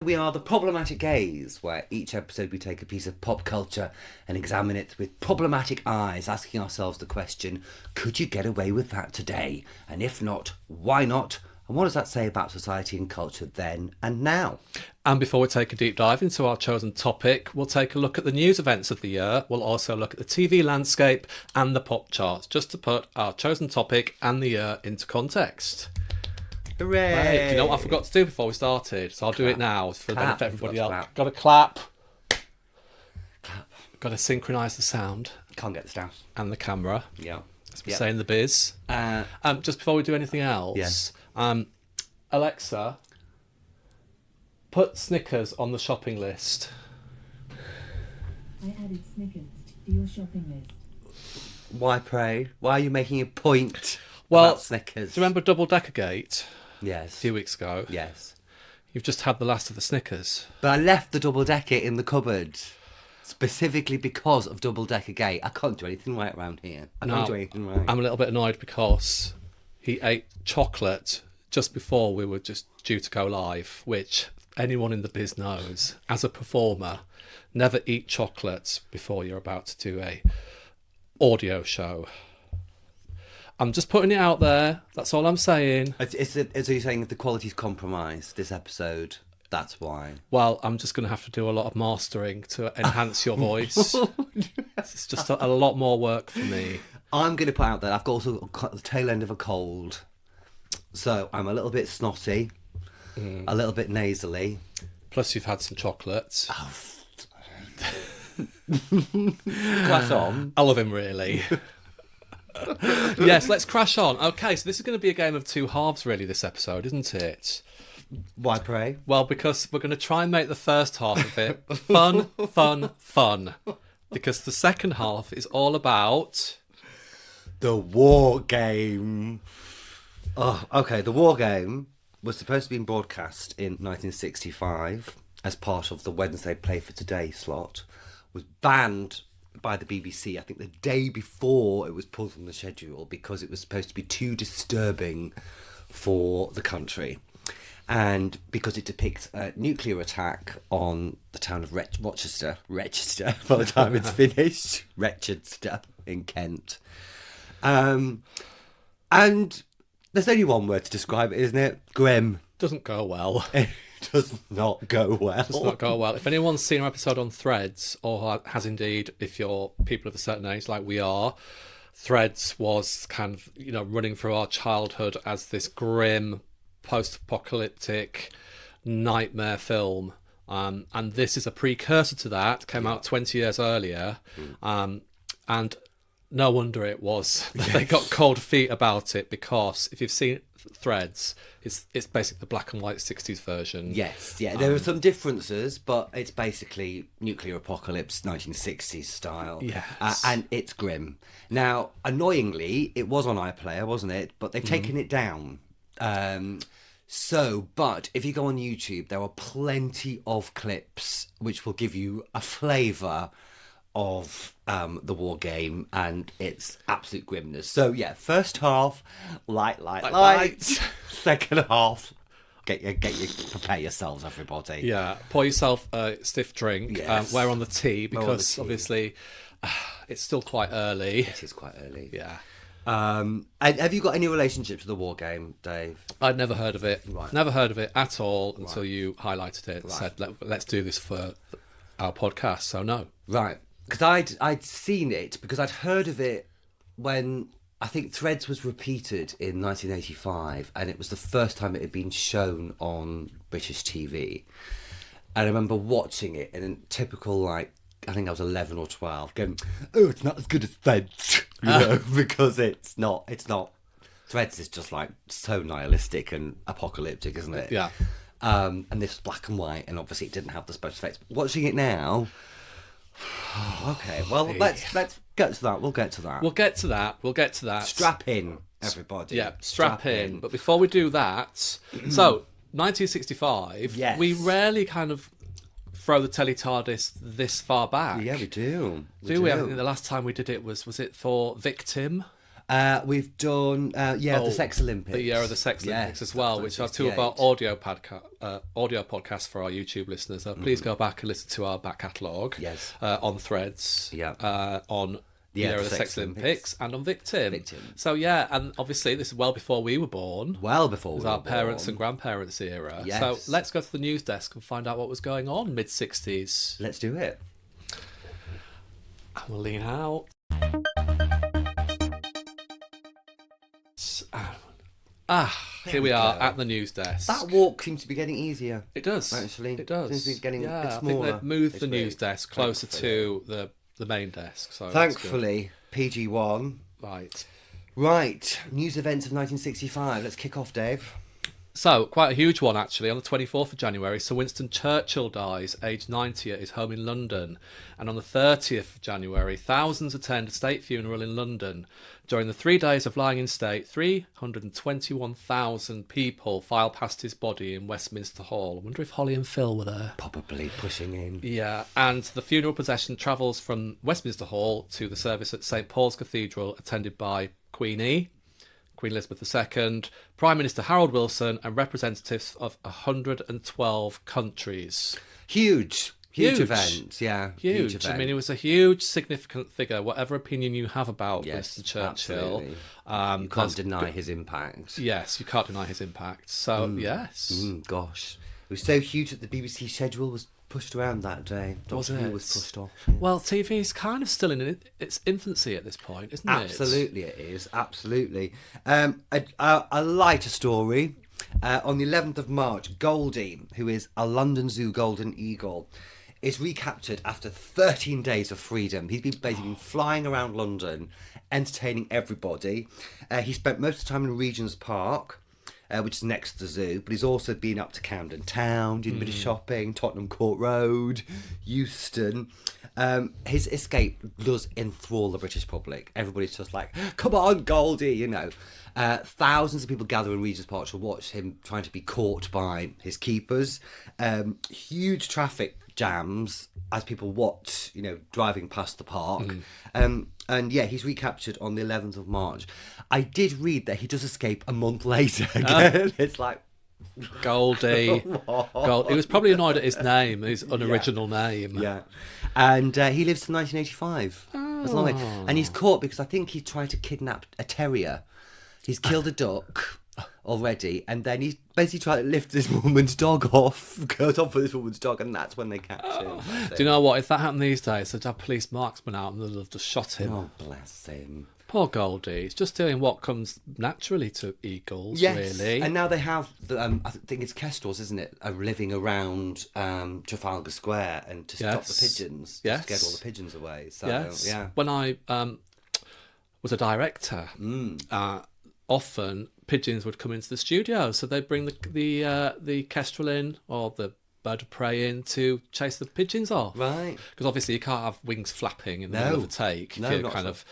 We are the Problematic Gaze, where each episode we take a piece of pop culture and examine it with problematic eyes, asking ourselves the question, could you get away with that today? And if not, why not? And what does that say about society and culture then and now? And before we take a deep dive into our chosen topic, we'll take a look at the news events of the year. We'll also look at the TV landscape and the pop charts, just to put our chosen topic and the year into context. Hooray! Right, you know what I forgot to do before we started? So I'll do it now for the benefit of everybody else. Clap. Got to clap. Clap. Got to synchronise the sound. Can't get this down. And the camera. Yeah. As we say in the biz. Just before we do anything else, Alexa, put Snickers on the shopping list. I added Snickers to your shopping list. Why, pray? Why are you making a point about Snickers? Do you remember Double Decker Gate? Yes. A few weeks ago. Yes. You've just had the last of the Snickers. But I left the double decker in the cupboard specifically because of Double Decker Gate. I can't do anything right around here. I can't do anything right. I'm a little bit annoyed because he ate chocolate just before we were just due to go live, which anyone in the biz knows, as a performer, never eat chocolate before you're about to do a audio show. I'm just putting it out there. That's all I'm saying. Are you saying if the quality's compromised this episode, that's why? Well, I'm just going to have to do a lot of mastering to enhance your voice. It's just a lot more work for me. I'm going to put out that I've also got the tail end of a cold. So I'm a little bit snotty, a little bit nasally. Plus you've had some chocolates. Crash on. I love him, really. Yes, let's crash on. Okay, so this is going to be a game of two halves, really, this episode, isn't it? Why, pray? Well, because we're going to try and make the first half of it fun. Because the second half is all about... the war game. Oh, okay, the war game was supposed to be broadcast in 1965 as part of the Wednesday Play for Today slot, was banned by the BBC, I think the day before it was pulled from the schedule because it was supposed to be too disturbing for the country. And because it depicts a nuclear attack on the town of Rochester, by the time it's finished, Rochester in Kent. And there's only one word to describe it, isn't it? Grim. Doesn't go well. It does not go well. Does not go well. If anyone's seen our episode on Threads, or has indeed, if you're people of a certain age like we are, Threads was kind of, running through our childhood as this grim, post-apocalyptic nightmare film. And this is a precursor to that. Came out 20 years earlier. And no wonder it was that they got cold feet about it, because if you've seen Threads, it's basically the black and white 60s version. Yes, yeah. There are some differences, but it's basically nuclear apocalypse 1960s style. Yes. And it's grim. Now, annoyingly, it was on iPlayer, wasn't it? But they've taken it down. But if you go on YouTube, there are plenty of clips which will give you a flavour of the war game, and it's absolute grimness. So yeah, first half, light. Second half, prepare yourselves, everybody. Yeah, pour yourself a stiff drink. Yes. Wear on the tea, because obviously it's still quite early. It is quite early. Yeah. And have you got any relationship to the war game, Dave? I'd never heard of it. Right. Never heard of it at all until you highlighted it and said, let's do this for our podcast. So no. Right. Because I'd seen it, because I'd heard of it when I think Threads was repeated in 1985, and it was the first time it had been shown on British TV. And I remember watching it in typical, I think I was 11 or 12, going, oh, it's not as good as Threads, because it's not. Threads is just so nihilistic and apocalyptic, isn't it? Yeah. And this was black and white, and obviously it didn't have the special effects. Watching it now... Okay, well, let's get to that. We'll get to that. Strap in, everybody. Yeah, strap in. But before we do that, so 1965, yes. We rarely kind of throw the teletardis this far back. Yeah, we do. Do we? I think the last time we did it was it for Victim? We've done the Sex Olympics. The year of the Sex Olympics as well, which are two of our audio podcasts for our YouTube listeners. Please go back and listen to our back catalogue. Yes. On Threads. Yeah. On the year of the Sex Olympics and on Victim. So and obviously this is well before we were born. Well before we were our born. Parents and grandparents' era. Yes. So let's go to the news desk and find out what was going on mid-60s. Let's do it. And we'll lean out. Here we are at the news desk. That walk seems to be getting easier. It does. Actually. It does. Seems to be getting a bit I smaller. think they've moved the week. news desk closer to the main desk. So Thankfully, PG1. Right. News events of 1965. Let's kick off, Dave. So, quite a huge one, actually. On the 24th of January, Sir Winston Churchill dies, aged 90, at his home in London. And on the 30th of January, thousands attend a state funeral in London. During the 3 days of lying in state, 321,000 people file past his body in Westminster Hall. I wonder if Holly and Phil were there. Probably pushing in. Yeah, and the funeral procession travels from Westminster Hall to the service at St Paul's Cathedral, attended by Queen Elizabeth II, Prime Minister Harold Wilson, and representatives of 112 countries. Huge event, yeah. Huge event. I mean, it was a huge, significant figure, whatever opinion you have about Winston Churchill. You can't deny his impact. Yes, you can't deny his impact. So, yes. Gosh. It was so huge that the BBC schedule was pushed around that day. Was it? Was pushed off. Well, TV is kind of still in its infancy at this point, isn't it? Absolutely, it is. Absolutely. A lighter story. On the 11th of March, Goldie, who is a London Zoo golden eagle, is recaptured after 13 days of freedom. He's been basically flying around London, entertaining everybody. He spent most of the time in Regent's Park, which is next to the zoo, but he's also been up to Camden Town, doing a bit of shopping, Tottenham Court Road, Euston. His escape does enthrall the British public. Everybody's just like, come on, Goldie, you know. Thousands of people gather in Regent's Park to watch him trying to be caught by his keepers. Huge traffic jams as people watch, driving past the park. And yeah, he's recaptured on the 11th of March. I did read that he does escape a month later again. It's like... Goldie. He was probably annoyed at his name, his unoriginal name. Yeah. And he lives to 1985. As long as, and he's caught because I think he tried to kidnap a terrier. He's killed a duck already, and then he's basically trying to lift this woman's dog off, goes off with this woman's dog, and that's when they catch him. Do you know what? If that happened these days, they'd have police marksmen out and they'd have just shot him. Oh, bless him. Poor Goldie. He's just doing what comes naturally to eagles, really. And now they have, I think it's kestrels, isn't it, are living around Trafalgar Square and to stop the pigeons, to get all the pigeons away. So, yeah. When I was a director, often pigeons would come into the studio, so they'd bring the kestrel in, or the bird of prey in, to chase the pigeons off. Right. Because obviously you can't have wings flapping in the middle of a take if you're kind of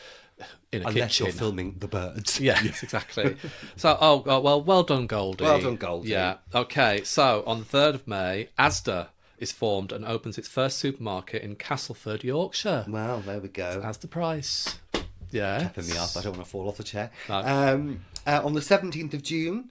in a unless kitchen. you're filming the birds. Yes, exactly. So, well done, Goldie. Well done, Goldie. Yeah. Okay, so on the 3rd of May, Asda is formed and opens its first supermarket in Castleford, Yorkshire. Well, there we go. Asda Price. Yeah. Tapping me up. I don't want to fall off the chair. No. On the 17th of June,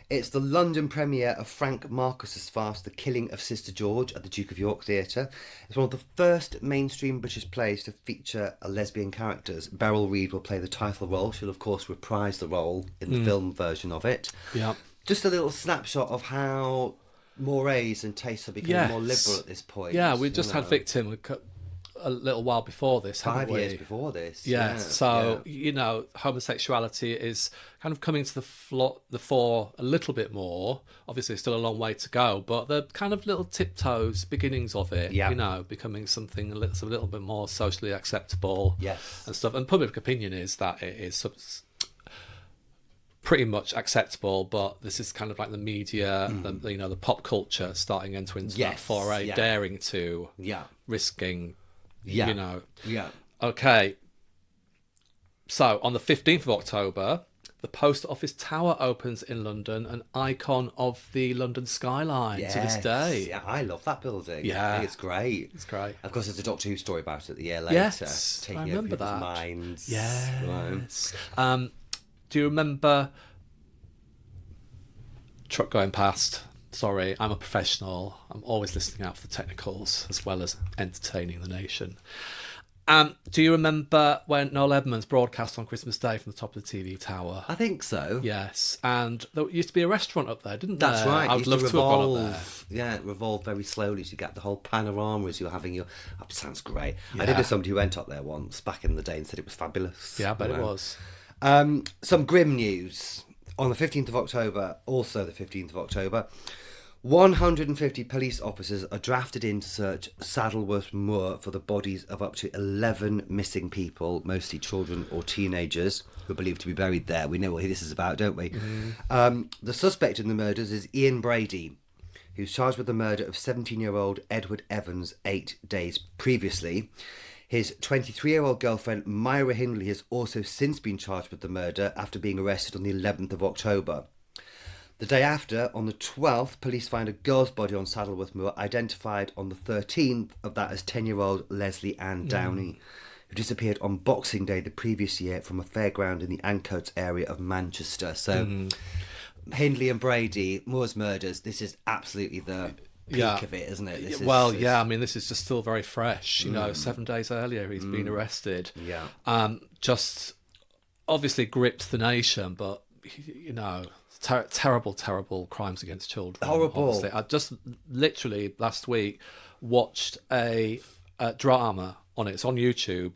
it's the London premiere of Frank Marcus's farce, The Killing of Sister George, at the Duke of York Theatre. It's one of the first mainstream British plays to feature lesbian characters. Beryl Reid will play the title role. She'll, of course, reprise the role in the film version of it. Yeah. Just a little snapshot of how mores and tastes are becoming more liberal at this point. Yeah, we just had Victim a little while before this, 5 years before this. Yeah, so, homosexuality is kind of coming to the fore a little bit more. Obviously, still a long way to go, but the kind of little tiptoes, beginnings of it, becoming something that's a little bit more socially acceptable and stuff. And public opinion is that it is pretty much acceptable, but this is kind of like the media, the pop culture starting entering into that foray, daring to, risking... Okay. So on the 15th of October, the Post Office Tower opens in London, an icon of the London skyline to this day. Yeah, I love that building. Yeah. I think it's great. It's great. Of course, there's a Doctor Who story about it the year later. Yes, taking I over remember people's that. minds. Yes. Do you remember truck going past? Sorry, I'm a professional. I'm always listening out for the technicals as well as entertaining the nation. Do you remember when Noel Edmonds broadcast on Christmas Day from the top of the TV tower? I think so. Yes, and there used to be a restaurant up there, didn't there? That's right. I would love to have gone up there. Yeah, it revolved very slowly. So you get the whole panorama as you're having your... Oh, sounds great. Yeah. I did know somebody who went up there once back in the day and said it was fabulous. Yeah, I bet it was. Some grim news. On the 15th of October, also the 15th of October, 150 police officers are drafted in to search Saddleworth Moor for the bodies of up to 11 missing people, mostly children or teenagers, who are believed to be buried there. We know what this is about, don't we? The suspect in the murders is Ian Brady, who's charged with the murder of 17-year-old Edward Evans 8 days previously. His 23-year-old girlfriend, Myra Hindley, has also since been charged with the murder after being arrested on the 11th of October. The day after, on the 12th, police find a girl's body on Saddleworth Moor, identified on the 13th of that as 10-year-old Leslie Ann Downey, who disappeared on Boxing Day the previous year from a fairground in the Ancoats area of Manchester. So, Hindley and Brady, Moor's murders, this is absolutely the peak of it, isn't it? I mean, this is just still very fresh. You know, 7 days earlier he's been arrested. Yeah. Just obviously gripped the nation, but, you know... terrible crimes against children. Horrible. Obviously. I just literally last week watched a drama on it. It's on YouTube,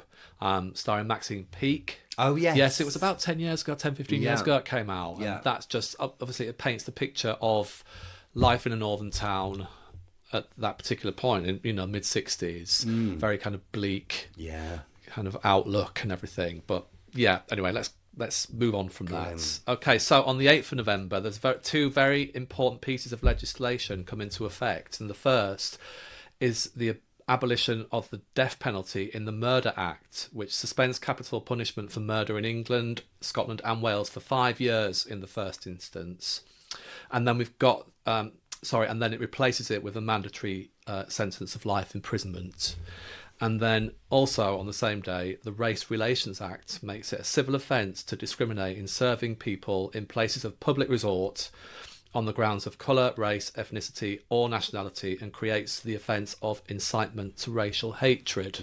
starring Maxine Peake. Oh, yes. Yes, it was about 10 years ago, 10, 15 years ago it came out. Yeah. And that's just, obviously it paints the picture of life in a northern town at that particular point, in, you know, mid-60s. Very kind of bleak kind of outlook and everything. But yeah, anyway, let's move on from that. Okay, so on the 8th of November, there's two very important pieces of legislation come into effect. And the first is the abolition of the death penalty in the Murder Act, which suspends capital punishment for murder in England, Scotland and Wales for 5 years in the first instance. And then we've got, and then it replaces it with a mandatory sentence of life imprisonment. And then also on the same day, the Race Relations Act makes it a civil offence to discriminate in serving people in places of public resort on the grounds of colour, race, ethnicity or nationality, and creates the offence of incitement to racial hatred.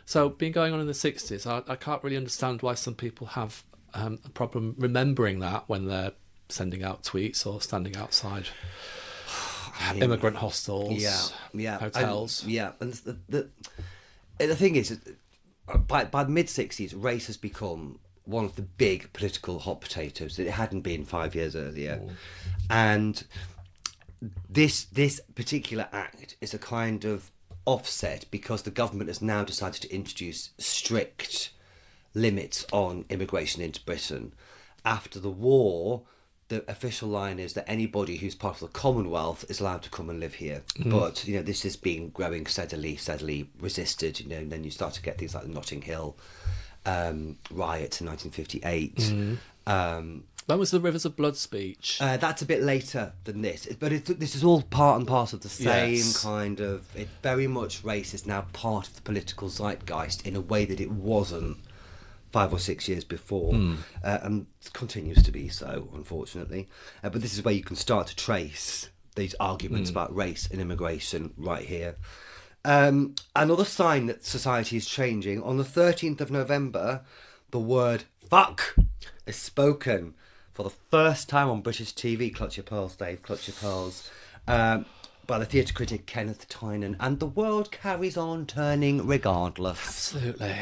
So been going on in the 60s, I can't really understand why some people have a problem remembering that when they're sending out tweets or standing outside immigrant hostels, hotels. And the thing is, by the mid-60s, race has become one of the big political hot potatoes that it hadn't been 5 years earlier. And this particular act is a kind of offset because the government has now decided to introduce strict limits on immigration into Britain. After the war, the official line is that anybody who's part of the Commonwealth is allowed to come and live here. But, you know, this has been growing steadily resisted, you know, and then you start to get things like the Notting Hill riots in 1958. When was the Rivers of Blood speech? That's a bit later than this. But this is all part and parcel of the same kind of... It very much race is now part of the political zeitgeist in a way that it wasn't 5 or 6 years before, and continues to be so, unfortunately. But this is where you can start to trace these arguments about race and immigration right here. Another sign that society is changing, on the 13th of November, the word fuck is spoken for the first time on British TV. Clutch your pearls, Dave, clutch your pearls. By the theatre critic Kenneth Tynan, and the world carries on turning regardless. Absolutely.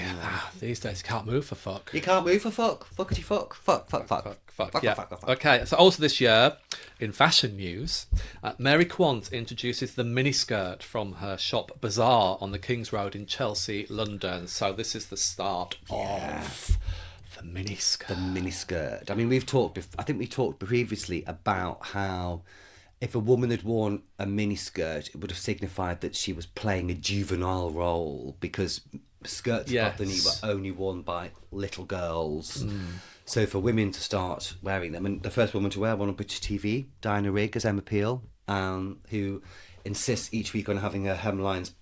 These days you can't move for fuck. You can't move for fuck. Fuckity fuck. Fuck. Okay, so also this year, in fashion news, Mary Quant introduces the miniskirt from her shop Bazaar on the King's Road in Chelsea, London. So this is the start of the miniskirt. The miniskirt. I mean, I think we talked previously about how if a woman had worn a miniskirt, it would have signified that she was playing a juvenile role because skirts above the knee were only worn by little girls. So for women to start wearing them, and the first woman to wear one on British TV, Diana Rigg as Emma Peel, who insists each week on having her hemlines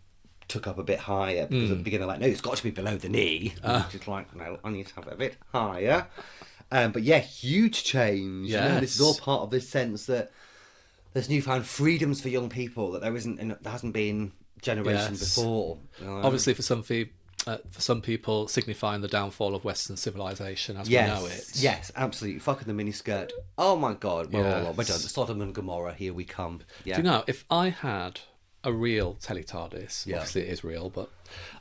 took up a bit higher, because at the beginning they're like, no, it's got to be below the knee. And she's like, no, I need to have it a bit higher. But yeah, huge change. You know, this is all part of this sense that there's newfound freedoms for young people that there hasn't been generation before. You know? Obviously, for some people, signifying the downfall of Western civilization as we know it. Yes, absolutely. Fucking the miniskirt. Oh my God, we're all on. We're done. Yes. Sodom and Gomorrah, here we come. Yeah. Do you know, if I had a real teletardis, obviously it is real, but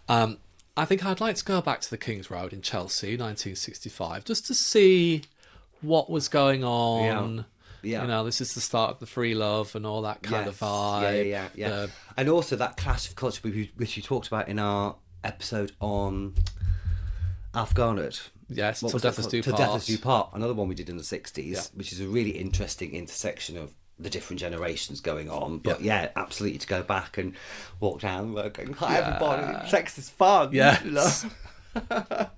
I think I'd like to go back to the King's Road in Chelsea, 1965, just to see what was going on. Yeah. You know, this is the start of the free love and all that kind of vibe. Yeah. And also that clash of culture, which you talked about in our episode on Afghanistan. Yes, What Till was Death that Us Do called? Till Part. Death Us Do Part. Another one we did in the 60s, Yeah. which is a really interesting intersection of the different generations going on. But yeah, absolutely to go back and walk down the road going, hi everybody, sex is fun. Yes. You know?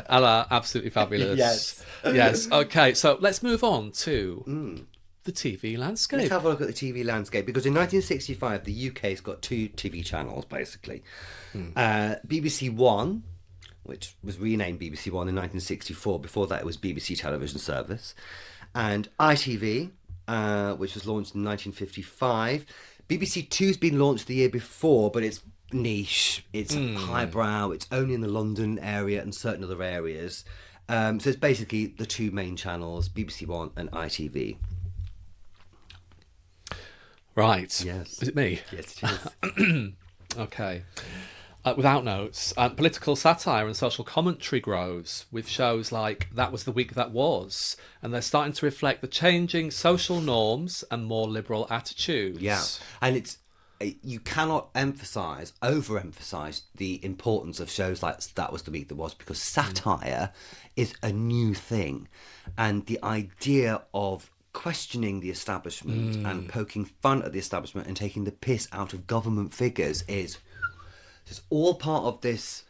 Ella, absolutely fabulous. Yes. Okay, so let's move on to the TV landscape. Let's have a look at the TV landscape, because in 1965 the UK's got two TV channels basically. BBC One, which was renamed BBC One in 1964. Before that it was BBC Television Service, and ITV, which was launched in 1955. BBC Two's been launched the year before, but it's niche, it's highbrow, it's only in the London area and certain other areas. So it's basically the two main channels, BBC One and ITV. Right. Yes. Is it me? Yes, it is. Okay. Without notes, political satire and social commentary grows with shows like That Was the Week That Was, and they're starting to reflect the changing social norms and more liberal attitudes. Yeah, and you cannot overemphasize the importance of shows like That Was the Week That Was, because satire is a new thing, and the idea of questioning the establishment and poking fun at the establishment and taking the piss out of government figures is just all part of this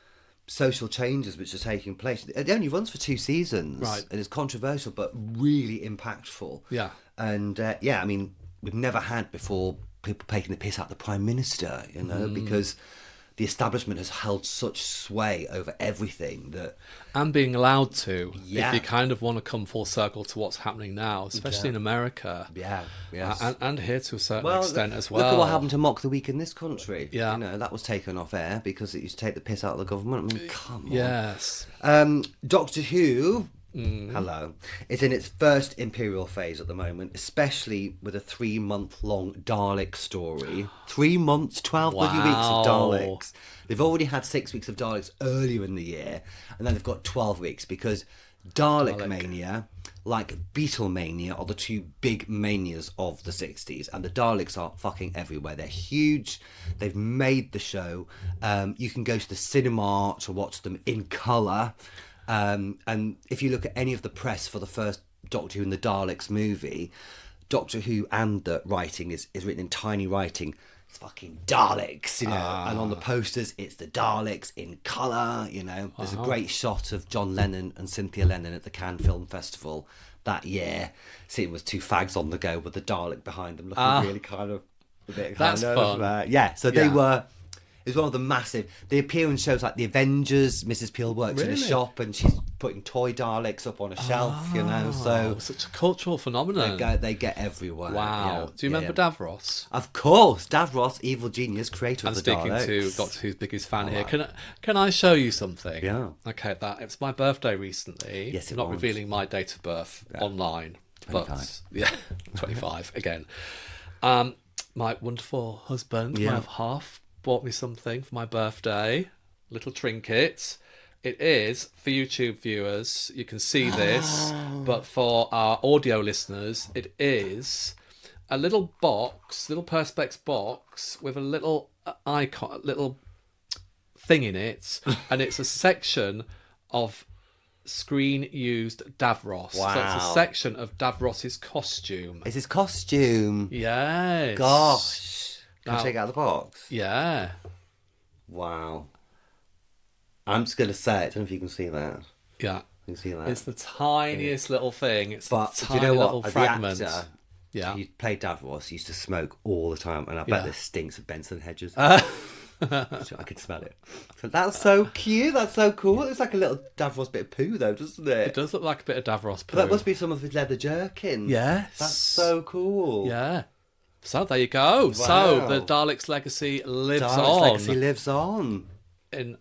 social changes which are taking place. It only runs for 2 seasons, right? And it's controversial but really impactful. Yeah. And I mean, we've never had before people taking the piss out of the Prime Minister, you know, because the establishment has held such sway over everything that... And being allowed to, Yeah. if you kind of want to come full circle to what's happening now, especially in America. Yeah, yes. And here to a certain extent as well. Look at what happened to Mock the Week in this country. Yeah. You know, that was taken off air because it used to take the piss out of the government. I mean, come on. Yes. Doctor Who, hello, is in its first imperial phase at the moment, especially with a 3-month-long Dalek story. 3 months, 12 bloody weeks of Daleks. They've already had 6 weeks of Daleks earlier in the year, and then they've got 12 weeks because Dalek mania, like Beatlemania, are the two big manias of the 60s, and the Daleks are fucking everywhere. They're huge. They've made the show. You can go to the cinema to watch them in colour. And if you look at any of the press for the first Doctor Who and the Daleks movie, Doctor Who and the writing is written in tiny writing. It's fucking Daleks, you know. And on the posters, it's the Daleks in colour, you know. There's a great shot of John Lennon and Cynthia Lennon at the Cannes Film Festival that year, sitting with 2 fags on the go with the Dalek behind them, looking really kind of a bit That's kind fun. of, yeah, so they were... It was one of the massive... They appear in shows like The Avengers. Mrs. Peel works in a shop and she's putting toy Daleks up on a shelf, you know, so... Such a cultural phenomenon. They get everywhere. Wow. Yeah, Do you remember Davros? Of course. Davros, evil genius, creator I'm of the speaking Daleks. to Doctor Who's biggest fan here. Can I show you something? Yeah. Okay, it's my birthday recently. Yes, it I'm not was. revealing my date of birth online. 25. But yeah, 25 again. My wonderful husband, my half, bought me something for my birthday. Little trinket. It is, for YouTube viewers, you can see this, but for our audio listeners, it is a little box, little Perspex box with a little icon, a little thing in it, and it's a section of screen-used Davros. So it's Wow. a section of Davros's costume. It's his costume. Yes. Gosh. Can I Now- take it out of the box? Yeah. Wow. I'm just going to say it. I don't know if you can see that. Yeah. You can see that. It's the tiniest little thing. It's But the do you tiny know what? little The fragment. actor, Yeah. he played Davros, he used to smoke all the time, and I bet this stinks of Benson Hedges. I could smell it. So that's so cute. That's so cool. It's like a little Davros bit of poo, though, doesn't it? It does look like a bit of Davros poo. But that must be some of his leather jerkin. Yes. That's so cool. Yeah. So there you go. Wow. So the Daleks' legacy lives Dalek's on legacy lives on. in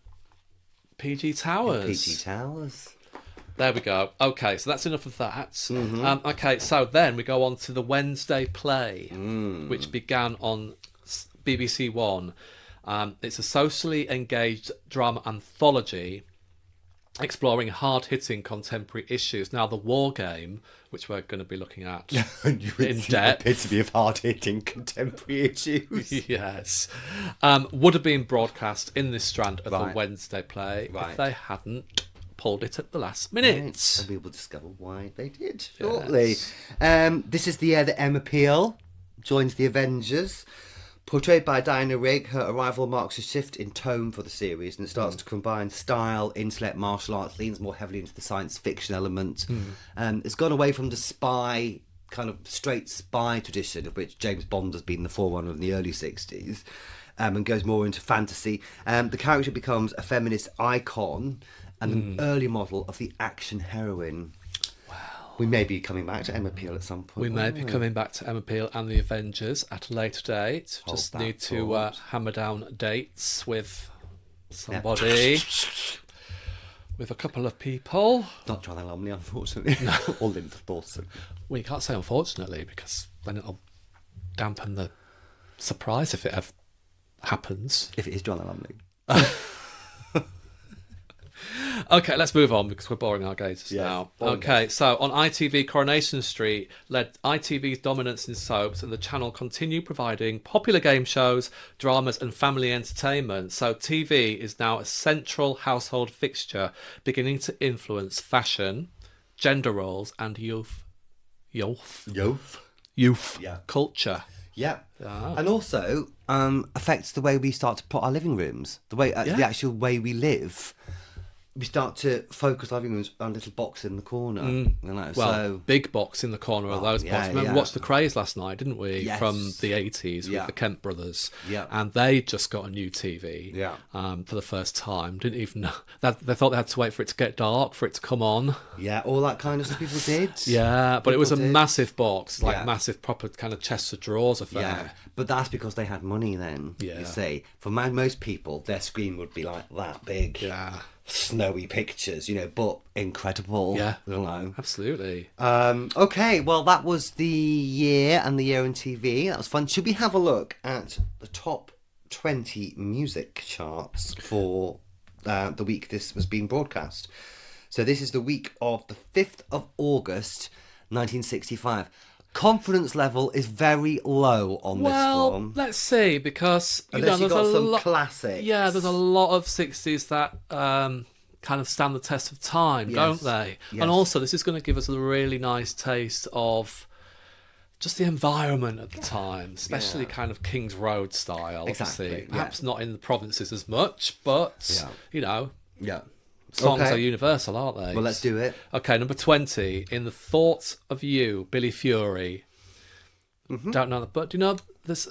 PG Towers. PG Towers. There we go. Okay, so that's enough of that. Okay, so then we go on to the Wednesday play, which began on BBC One. It's a socially engaged drama anthology exploring hard-hitting contemporary issues. Now, the War Game, which we're going to be looking at in depth, epitome of hard-hitting contemporary issues. yes, would have been broadcast in this strand of the Wednesday play if they hadn't pulled it at the last minute. And we will discover why they did shortly. Yes. This is the year that Emma Peel joins the Avengers. Portrayed by Diana Rigg, her arrival marks a shift in tone for the series, and it starts to combine style, intellect, martial arts, leans more heavily into the science fiction element. It's gone away from the spy, kind of straight spy tradition, of which James Bond has been the forerunner in the early 60s, and goes more into fantasy. The character becomes a feminist icon and an early model of the action heroine. We may be coming back to Emma Peel at some point. We may be coming back to Emma Peel and the Avengers at a later date. Just need to hammer down dates with somebody, with a couple of people. Not John Lumley, unfortunately. Or Linda Thorson. Well, you can't say unfortunately, because then it'll dampen the surprise if it ever happens. If it is John Lumley. Okay, let's move on because we're boring our gazers now. Okay, so on ITV, Coronation Street led ITV's dominance in soaps, and the channel continued providing popular game shows, dramas and family entertainment. So TV is now a central household fixture, beginning to influence fashion, gender roles and youth culture. Yeah. And also affects the way we start to put our living rooms, the way the actual way we live. We start to focus our living rooms on a little box in the corner. You know, well, big box in the corner of those boxes. Remember, we watched The Craze last night, didn't we? Yes. From the 80s with the Kemp brothers. Yeah. And they just got a new TV for the first time. Didn't even know. They thought they had to wait for it to get dark, for it to come on. Yeah, all that kind of stuff people did. Yeah, but it was a massive box, like massive proper kind of chest of drawers affair. Yeah, but that's because they had money then, you see. For most people, their screen would be like that big. Yeah. Snowy pictures, but incredible. Yeah, you know, absolutely. Okay, well, that was the year and the year in TV. That was fun. Should we have a look at the top 20 music charts for the week this was being broadcast? So this is the week of the 5th of August, 1965. Confidence level is very low on this one. Well, let's see, because there's some classics. Yeah, there's a lot of 60s that kind of stand the test of time, don't they? Yes. And also, this is going to give us a really nice taste of just the environment at the time, especially kind of King's Road style. Exactly. Obviously. Perhaps not in the provinces as much, but, Yeah. Songs are universal, aren't they? Well, let's do it. Okay, number 20, In the Thoughts of You, Billy Fury. Don't know that, but do you know this?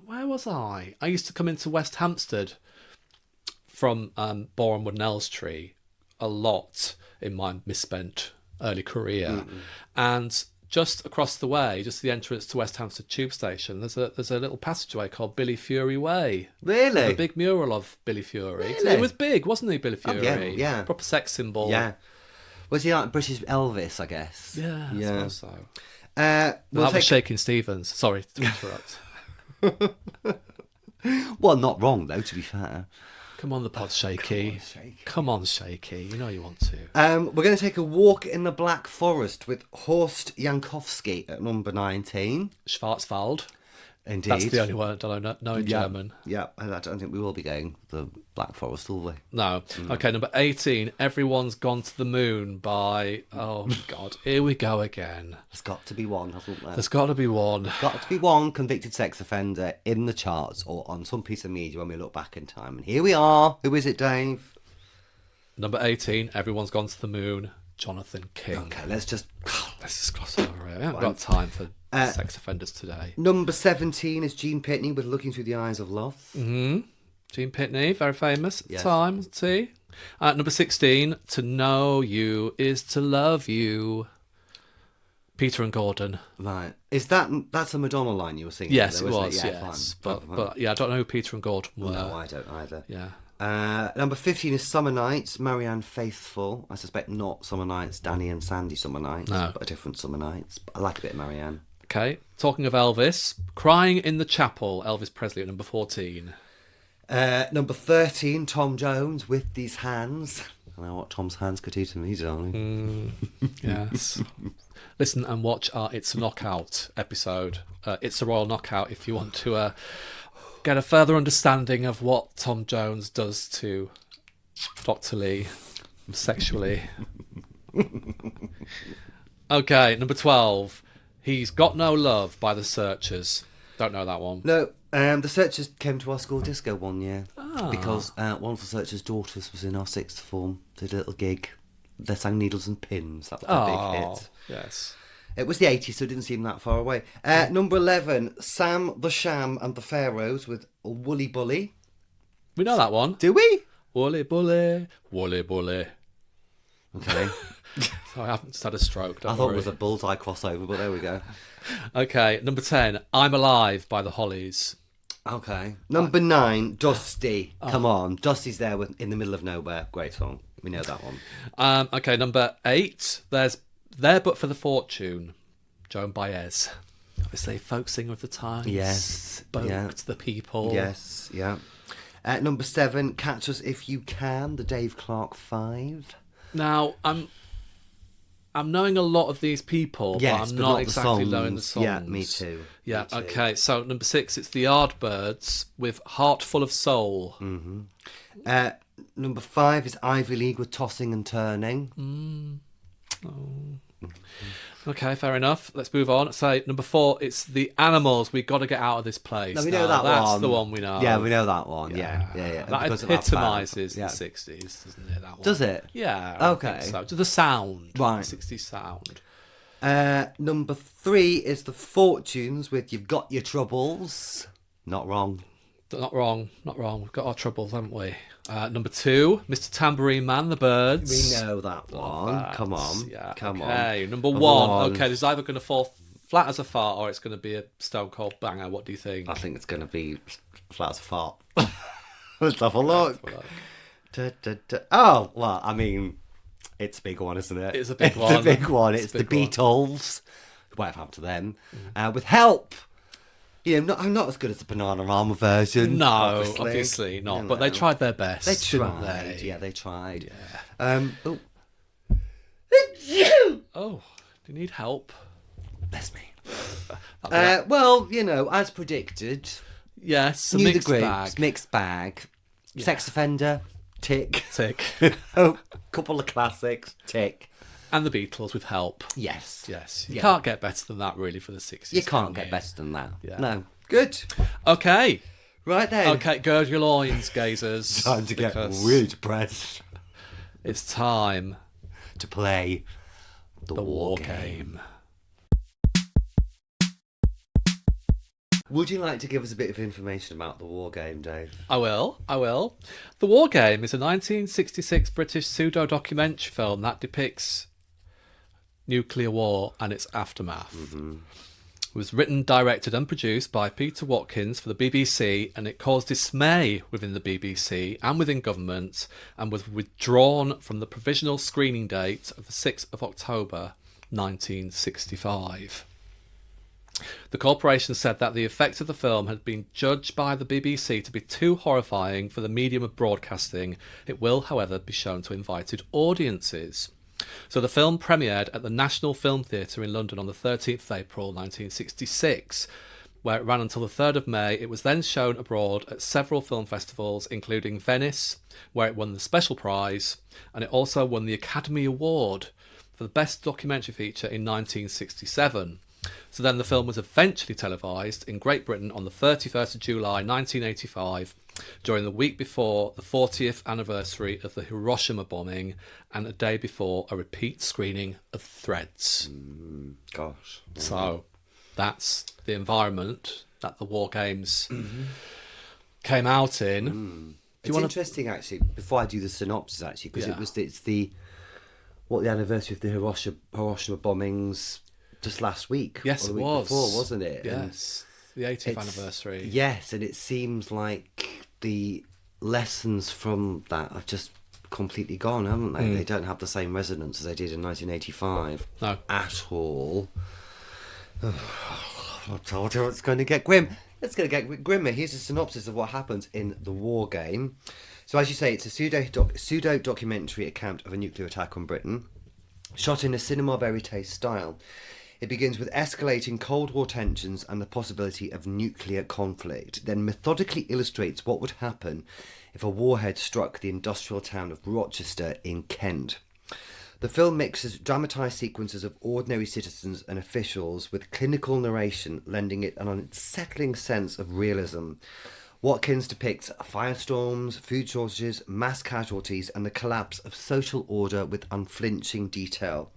Where was I? I used to come into West Hampstead from Borehamwood and Elstree a lot in my misspent early career, and just across the way, just the entrance to West Hampstead Tube Station, there's a little passageway called Billy Fury Way. Really? There's a big mural of Billy Fury. Really? So it was big, wasn't he, Billy Fury? Oh, yeah. Proper sex symbol. Yeah. Was he like British Elvis, I guess? Yeah, I suppose so. That was Shaking Stevens. Sorry to interrupt. Well, not wrong, though, to be fair. Come on, the pod, Shaky. Come on, Shaky. You know you want to. We're going to take a walk in the Black Forest with Horst Jankowski at number 19. Schwarzwald. Indeed. That's the only word I know in German. Yeah, I don't think we will be going the Black Forest, will we? No. Okay, number 18, Everyone's Gone to the Moon by, oh God, here we go again. There's got to be one, hasn't there? There's got to be one. Got to be one convicted sex offender in the charts or on some piece of media when we look back in time. And here we are. Who is it, Dave? Number 18, Everyone's Gone to the Moon, Jonathan King. Okay, let's just Cross over it. I haven't got time for sex offenders today. Number 17 is Gene Pitney with Looking Through the Eyes of Love. Gene Pitney, very famous at the Yes. time. See. Number 16, To Know You Is to Love You. Peter and Gordon. Right. That's a Madonna line you were singing? Yes, though, it isn't was. Yeah, Yes, fine. but yeah, I don't know who Peter and Gordon were. No, I don't either. Yeah. Number 15 is Summer Nights, Marianne Faithfull. I suspect not Summer Nights, Danny and Sandy Summer Nights, No. but a different Summer Nights. But I like a bit of Marianne. Okay. Talking of Elvis, Crying in the Chapel, Elvis Presley at number 14. Number 13, Tom Jones, With These Hands. I know what Tom's hands could do to me, darling. Yes. Listen and watch our It's a Knockout episode. It's a Royal Knockout if you want to get a further understanding of what Tom Jones does to Dr. Lee sexually. Okay, number 12. He's Got No Love by The Searchers. Don't know that one. No, the Searchers came to our school disco one year because one of the Searchers' daughters was in our sixth form. They did a little gig. They sang Needles and Pins. That was a big hit. Yes. It was the 80s, so it didn't seem that far away. Number 11, Sam the Sham and the Pharaohs with Woolly Bully. We know that one. Do we? Woolly bully, woolly bully. Okay. So I haven't just had a stroke. Don't I thought worry. it was a bullseye crossover, but there we go. Okay, number 10, I'm Alive by the Hollies. Okay. Number 9, Dusty. Come on. Dusty's there in the middle of nowhere. Great song. We know that one. Okay, number 8, there's There But For the Fortune, Joan Baez. Obviously, folk singer of the time. Yes, Spoke yeah. to the people. Yes, yeah. Number 7, Catch Us If You Can, the Dave Clark 5. Now, I'm knowing a lot of these people, Yes, but I'm but not not the exactly songs. knowing the songs. Yeah, me too. Yeah, Me too. okay. So number 6, it's the Yardbirds with Heart Full of Soul. Number 5 is Ivy League with Tossing and Turning. Okay, fair enough. Let's move on. So number 4, it's the Animals. We got to get out of this place. No, we Now, know that that's one. the one we know. Yeah, we know that one. Yeah. That Because of that epitomises band. the 60s, doesn't it? That one. Does it? Yeah. I Okay. think so. To the sound. Right. The 60s sound. Number 3 is The Fortunes with You've Got Your Troubles. Not wrong. Not wrong. Not wrong. We've got our troubles, haven't we? Number 2, Mr. Tambourine Man, The Birds. We know that one. That. Come on. Yeah. Come on. Okay. Number Number 1. one. Okay, this is either going to fall flat as a fart or it's going to be a stone cold banger. What do you think? I think it's going to be flat as a fart. Let's have a look. Oh, well, I mean, it's a big one, isn't it? It's a big It's one. a big one. It's It's a the big one. Beatles. Whatever happened to them? With Help. You know, I'm not as good as the Bananarama version. No, obviously, obviously not. You But they know. tried their best. They didn't tried. they? Yeah, they tried. Yeah. Oh, Oh, do you need help? bless me. That'll be Well, you know, as predicted, yes, a knew the mixed groups, bag. mixed bag. Sex offender, tick. Tick. Oh, couple of classics, tick. And the Beatles with help. Yes. Yes. You Yeah. can't get better than that, really, for the 60s. You can't can get better than that. Yeah. No. Good. Okay. Right then. Okay, gird your loins, gazers. Time to get because really depressed It's time. to play The war game. Would you like to give us a bit of information about the war game, Dave? I will. The War Game is a 1966 British pseudo-documentary film that depicts nuclear war and its aftermath. It was written, directed and produced by Peter Watkins for the BBC, and it caused dismay within the BBC and within government, and was withdrawn from the provisional screening date of the 6th of October 1965. The corporation said that the effects of the film had been judged by the BBC to be too horrifying for the medium of broadcasting. It will, however, be shown to invited audiences. So the film premiered at the National Film Theatre in London on the 13th of April 1966, where it ran until the 3rd of May. It was then shown abroad at several film festivals, including Venice, where it won the special prize, and it also won the Academy Award for the Best Documentary Feature in 1967. So then the film was eventually televised in Great Britain on the 31st of July 1985, during the week before the 40th anniversary of the Hiroshima bombing and a day before a repeat screening of Threads. Gosh. So that's the environment that the War Games came out in. It's interesting, actually, before I do the synopsis, actually, because it's the anniversary of the Hiroshima bombings just last week. Yes, or the it week was. before, wasn't it? Yes, the 80th anniversary. Yes, and it seems like the lessons from that have just completely gone, haven't they? They don't have the same resonance as they did in 1985 at all. I told you it's going to get grim. It's going to get grimmer. Here's a synopsis of what happens in The War Game. So, as you say, it's a pseudo-documentary account of a nuclear attack on Britain, shot in a cinema verite style. It begins with escalating Cold War tensions and the possibility of nuclear conflict, then methodically illustrates what would happen if a warhead struck the industrial town of Rochester in Kent. The film mixes dramatised sequences of ordinary citizens and officials with clinical narration, lending it an unsettling sense of realism. Watkins depicts firestorms, food shortages, mass casualties, and the collapse of social order with unflinching detail.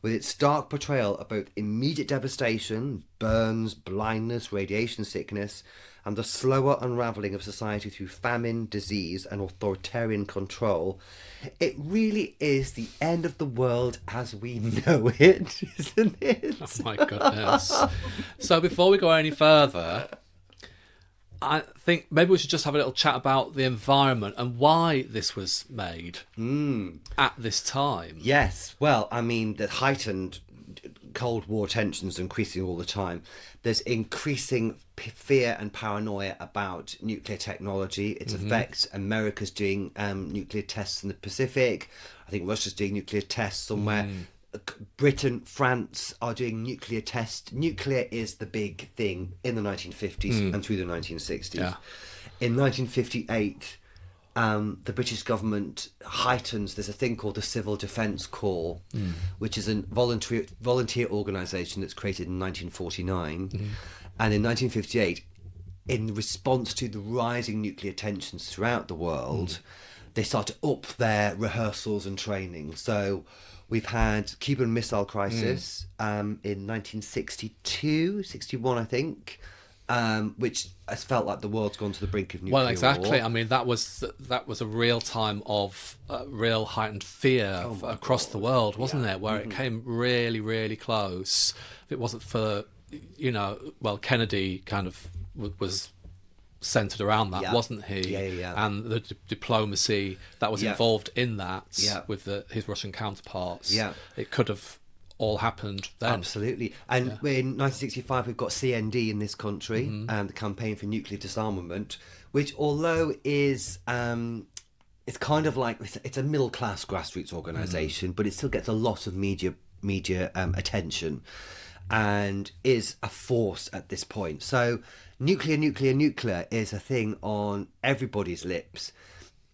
With its stark portrayal of both immediate devastation, burns, blindness, radiation sickness, and the slower unravelling of society through famine, disease, and authoritarian control, it really is the end of the world as we know it, isn't it? Oh my goodness. So before we go any further, I think maybe we should just have a little chat about the environment and why this was made at this time. Yes, well, I mean, the heightened Cold War tensions are increasing all the time. There's increasing fear and paranoia about nuclear technology, its effects. America's doing nuclear tests in the Pacific. I think Russia's doing nuclear tests somewhere. Britain, France are doing nuclear tests. Nuclear is the big thing in the 1950s and through the 1960s. Yeah. In 1958, the British government heightens. There's a thing called the Civil Defence Corps, which is a volunteer organisation that's created in 1949. And in 1958, in response to the rising nuclear tensions throughout the world, they start to up their rehearsals and training. So we've had Cuban Missile Crisis in 1962, 61, I think, which has felt like the world's gone to the brink of nuclear war. Well, exactly. I mean, that was a real time of real heightened fear across the world, wasn't it? Where it came really, really close. If it wasn't for, Kennedy kind of was centred around that, wasn't he? Yeah. And the diplomacy that was involved in that with his Russian counterparts. Yeah. It could have all happened then. Absolutely. And in 1965, we've got CND in this country, the Campaign for Nuclear Disarmament, which, although is it's kind of like it's a middle class grassroots organisation, but it still gets a lot of media attention and is a force at this point. So nuclear is a thing on everybody's lips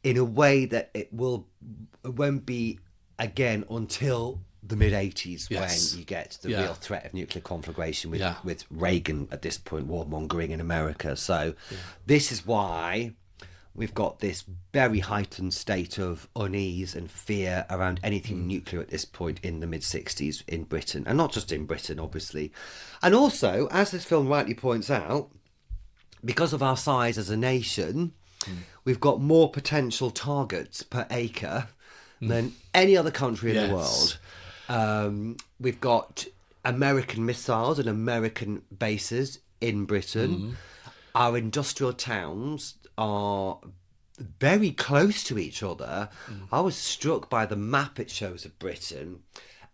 in a way that it won't be again until the mid-80s when you get the real threat of nuclear conflagration with Reagan at this point warmongering in America. So this is why we've got this very heightened state of unease and fear around anything nuclear at this point in the mid-60s in Britain. And not just in Britain, obviously. And also, as this film rightly points out, because of our size as a nation, we've got more potential targets per acre than any other country in the world. We've got American missiles and American bases in Britain. Our industrial towns are very close to each other. I was struck by the map it shows of Britain.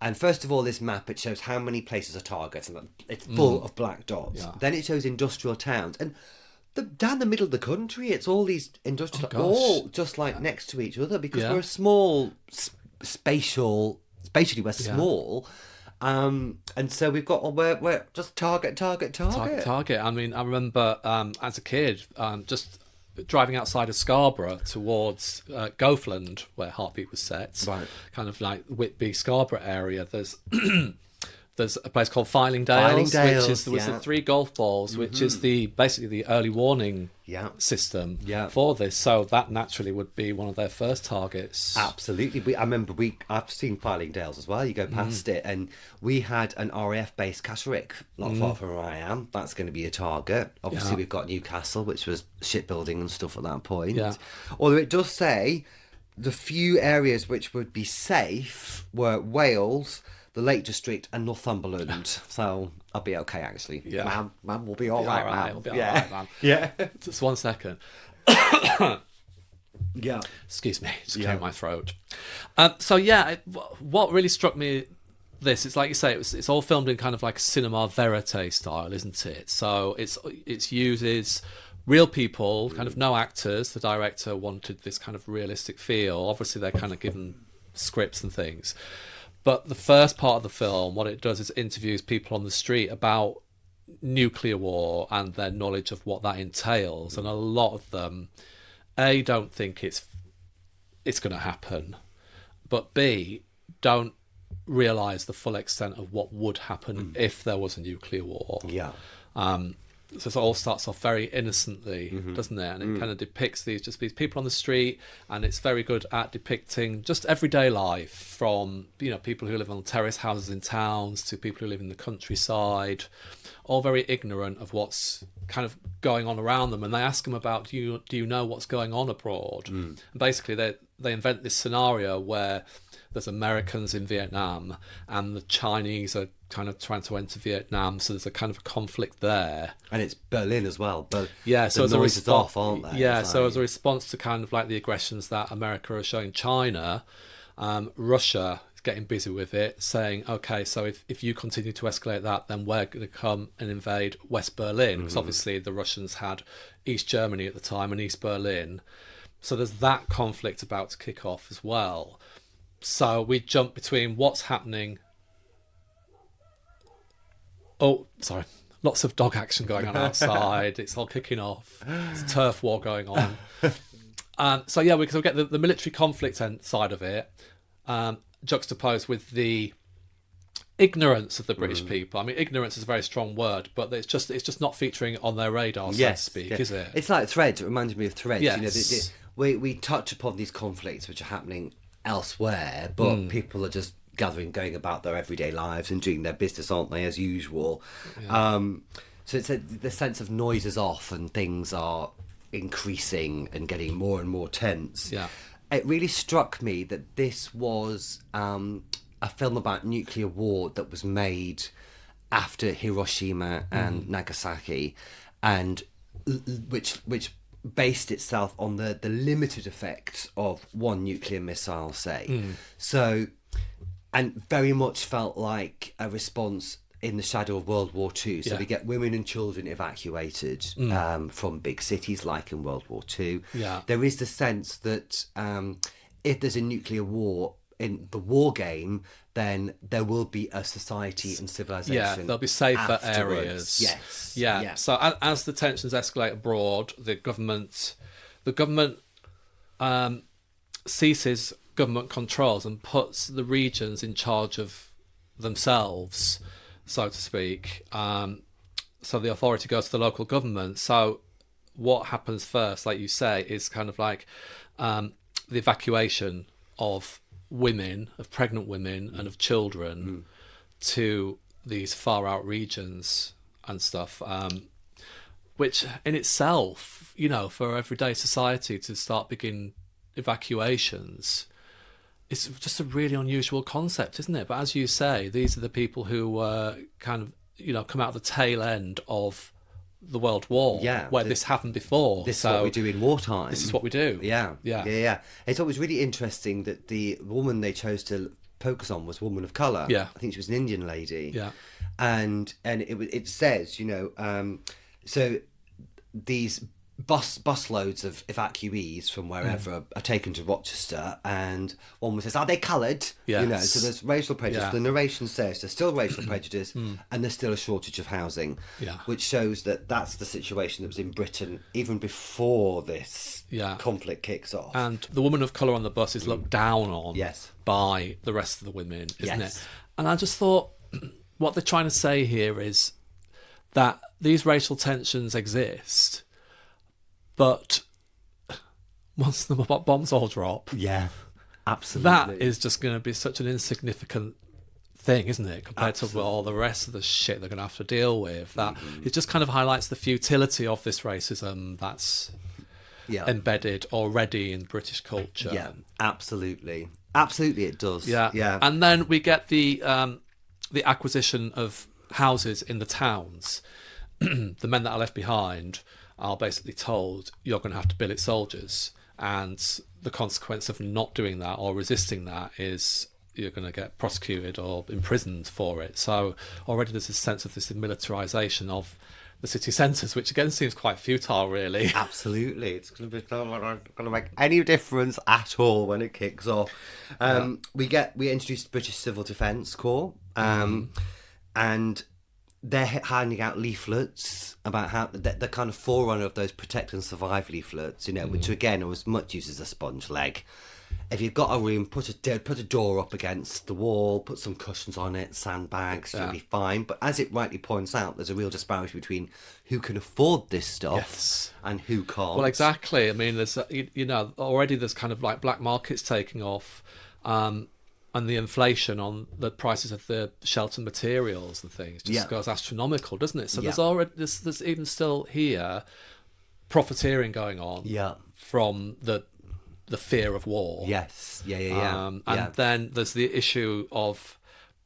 And first of all, this map, it shows how many places are targets, and it's full of black dots. Then it shows industrial towns. And down the middle of the country, it's all these industrial all just like next to each other, because we're a small, spatially we're small. And so we've got, we're just target. I mean, I remember as a kid, just driving outside of Scarborough towards Goathland, where Heartbeat was set, kind of like Whitby, Scarborough area. There's There's a place called Fylingdales, which is Fylingdales, the 3 golf balls, which is basically the early warning system for this. So that naturally would be one of their first targets. Absolutely. I remember I've seen Fylingdales as well. You go past it, and we had an RAF base, Catterick, not far from where I am. That's going to be a target. Obviously, we've got Newcastle, which was shipbuilding and stuff at that point. Yeah. Although it does say the few areas which would be safe were Wales, the Lake District, and Northumberland. So I'll be okay, actually. Yeah. Man will be all right, man. It'll be all right, man. Yeah. Just 1 second. Yeah. Excuse me, just clearing my throat. What really struck me, it's like you say, it's all filmed in kind of like cinema verite style, isn't it? So it uses real people, kind of no actors. The director wanted this kind of realistic feel. Obviously, they're kind of given scripts and things. But the first part of the film, what it does is interviews people on the street about nuclear war and their knowledge of what that entails. And a lot of them, A, don't think it's going to happen, but B, don't realise the full extent of what would happen if there was a nuclear war. Yeah. So it all starts off very innocently, doesn't it? And it kind of depicts these people on the street, and it's very good at depicting just everyday life, from people who live on terrace houses in towns to people who live in the countryside, all very ignorant of what's kind of going on around them. And they ask them about, do you know what's going on abroad? And basically they invent this scenario where there's Americans in Vietnam and the Chinese are kind of trying to enter Vietnam, so there's a kind of a conflict there. And it's Berlin as well. But so the noise is off, aren't they? Yeah, so as a response to kind of like the aggressions that America are showing China, Russia is getting busy with it, saying, okay, so if you continue to escalate that, then we're going to come and invade West Berlin, because obviously the Russians had East Germany at the time and East Berlin. So there's that conflict about to kick off as well. So we jump between what's happening. Oh, sorry. Lots of dog action going on outside. It's all kicking off. It's a turf war going on. We can get the military conflict side of it, juxtaposed with the ignorance of the British people. I mean, ignorance is a very strong word, but it's just not featuring on their radar, so to speak, is it? It's like Threads. It reminded me of Threads. Yes. We touch upon these conflicts which are happening elsewhere, but people are just going about their everyday lives and doing their business, aren't they, as usual? So it's the sense of noise is off and things are increasing and getting more and more tense. It really struck me that this was a film about nuclear war that was made after Hiroshima and Nagasaki, and which based itself on the limited effects of one nuclear missile, say. So, and very much felt like a response in the shadow of World War II. So we get women and children evacuated from big cities, like in World War II. There is the sense that if there's a nuclear war in the war game, then there will be a society and civilization. Yeah, there'll be safer afterwards. areas. Yeah. So as the tensions escalate abroad, the government ceases government controls and puts the regions in charge of themselves, so to speak. So the authority goes to the local government. So what happens first, like you say, is kind of like the evacuation of women, of pregnant women and of children to these far out regions and stuff, which in itself, for everyday society to start begin evacuations, it's just a really unusual concept, isn't it? But as you say, these are the people who kind of come out of the tail end of the World War, where this happened before. This is what we do in wartime. This is what we do. Yeah. It's always really interesting that the woman they chose to focus on was a woman of colour. I think she was an Indian lady. And it says, so these bus loads of evacuees from wherever are taken to Rochester, and one says, are they coloured? So there's racial prejudice. The narration says there's still racial prejudice and there's still a shortage of housing, which shows that that's the situation that was in Britain even before this conflict kicks off. And the woman of colour on the bus is looked down on by the rest of the women, isn't it? And I just thought, what they're trying to say here is that these racial tensions exist, but once the bombs all drop, Yeah, absolutely. that is just going to be such an insignificant thing, isn't it, compared to all the rest of the shit they're going to have to deal with. That it just kind of highlights the futility of this racism that's embedded already in British culture. Yeah, absolutely. Absolutely, it does. Yeah. And then we get the acquisition of houses in the towns. The men that are left behind are basically told, you're going to have to billet soldiers, and the consequence of not doing that or resisting that is you're going to get prosecuted or imprisoned for it. So already there's a sense of this militarisation of the city centres, which again seems quite futile, really. Absolutely, it's going to make any difference at all when it kicks off. We introduced the British Civil Defence Corps, and they're handing out leaflets about how the kind of forerunner of those protect and survive leaflets, which again are as much used as a sponge leg. If you've got a room, put a door up against the wall, put some cushions on it, sandbags, you'll be fine. But as it rightly points out, there's a real disparity between who can afford this stuff and who can't. Well, exactly. I mean, there's already there's kind of like black markets taking off, and the inflation on the prices of the shelter materials and things just goes astronomical, doesn't it? So there's even still here profiteering going on from the fear of war. Yes. And then there's the issue of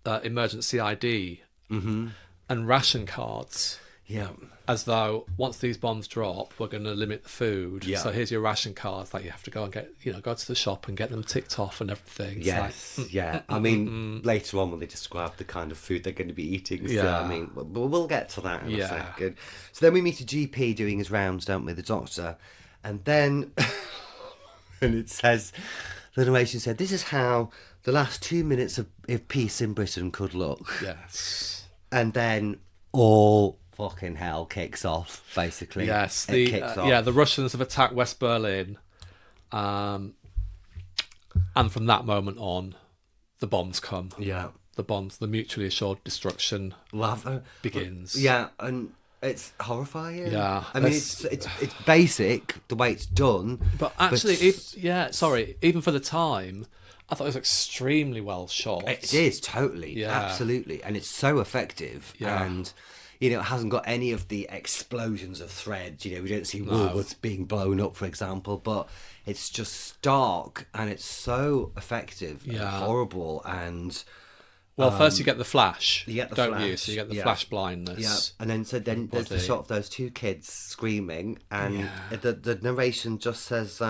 emergency ID and ration cards. Yeah. As though once these bombs drop, we're going to limit the food. Yeah. So here's your ration cards that you have to go and get, go to the shop and get them ticked off and everything. Yes. I mean, later on when they describe the kind of food they're going to be eating. So, I mean, we'll get to that in a second. So then we meet a GP doing his rounds, don't we? The doctor. And then... and it says, the narration said, this is how the last 2 minutes of peace in Britain could look. Yes. And then all fucking hell kicks off, basically. Yes. It kicks off. The Russians have attacked West Berlin. And from that moment on, the bombs come. Yeah. The mutually assured destruction begins. Yeah, and... it's horrifying. Yeah, I mean, it's basic the way it's done. But actually, even for the time, I thought it was extremely well shot. It is totally, absolutely, and it's so effective. Yeah. And it hasn't got any of the explosions of thread. We don't see Woolworths being blown up, for example, but it's just stark and it's so effective and horrible and. Well, first you get the flash, you get the don't flash, you? So you get the flash blindness. Yeah, and then there's the shot of those two kids screaming, and the narration just says,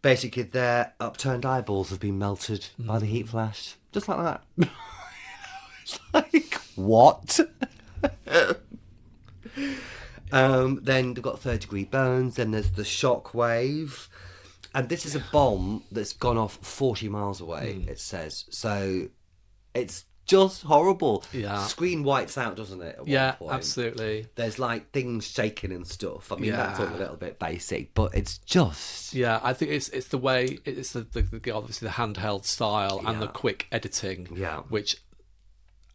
basically their upturned eyeballs have been melted by the heat flash, just like that. It's like, what? Then they've got third-degree burns. Then there's the shock wave, and this is a bomb that's gone off 40 miles away. It says so. It's just horrible. Yeah. Screen whites out, doesn't it? At one point? Absolutely. There's like things shaking and stuff. I mean, that's all a little bit basic, but it's just. Yeah, I think it's the way it's the obviously the handheld style and the quick editing. Yeah. Which